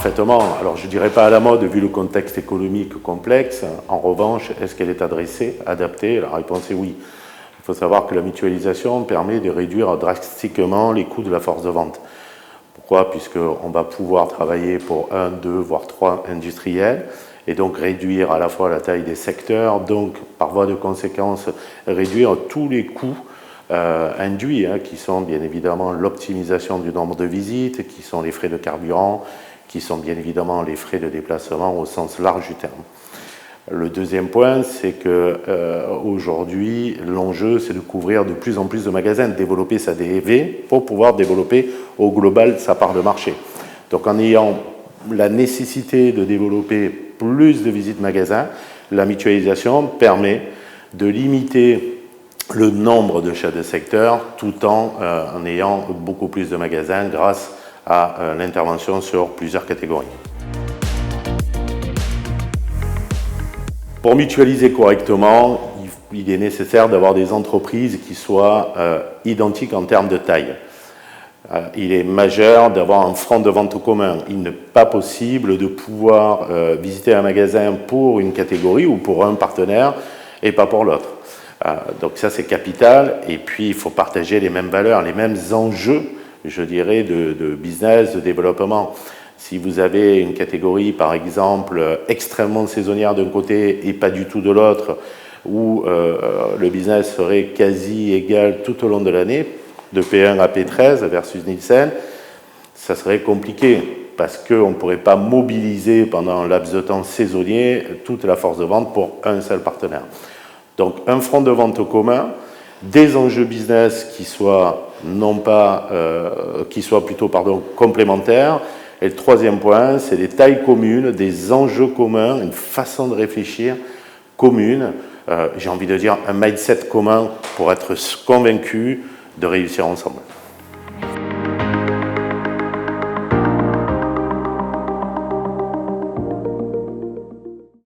parfaitement. Alors, je ne dirais pas à la mode vu le contexte économique complexe. En revanche, est-ce qu'elle est adressée, adaptée? La réponse est oui. Il faut savoir que la mutualisation permet de réduire drastiquement les coûts de la force de vente. Pourquoi? Puisqu'on va pouvoir travailler pour 1, 2, voire 3 industriels et donc réduire à la fois la taille des secteurs, donc par voie de conséquence réduire tous les coûts induits, qui sont bien évidemment l'optimisation du nombre de visites, qui sont les frais de carburant, qui sont bien évidemment les frais de déplacement au sens large du terme. Le deuxième point, c'est qu'aujourd'hui, l'enjeu, c'est de couvrir de plus en plus de magasins, de développer sa DEV pour pouvoir développer au global sa part de marché. Donc en ayant la nécessité de développer plus de visites magasins, la mutualisation permet de limiter le nombre de chefs de secteur tout en ayant beaucoup plus de magasins grâce à l'intervention sur plusieurs catégories. Pour mutualiser correctement, il est nécessaire d'avoir des entreprises qui soient identiques en termes de taille. Il est majeur d'avoir un front de vente commun. Il n'est pas possible de pouvoir visiter un magasin pour une catégorie ou pour un partenaire et pas pour l'autre. Donc ça, c'est capital. Et puis, il faut partager les mêmes valeurs, les mêmes enjeux, je dirais, de business, de développement. Si vous avez une catégorie, par exemple, extrêmement saisonnière d'un côté et pas du tout de l'autre, où le business serait quasi égal tout au long de l'année, de P1 à P13 versus Nielsen, ça serait compliqué parce qu'on ne pourrait pas mobiliser pendant un laps de temps saisonnier toute la force de vente pour un seul partenaire. Donc un front de vente commun, des enjeux business qui soient plutôt complémentaires. Et le troisième point, c'est des tailles communes, des enjeux communs, une façon de réfléchir commune, j'ai envie de dire un mindset commun pour être convaincu de réussir ensemble.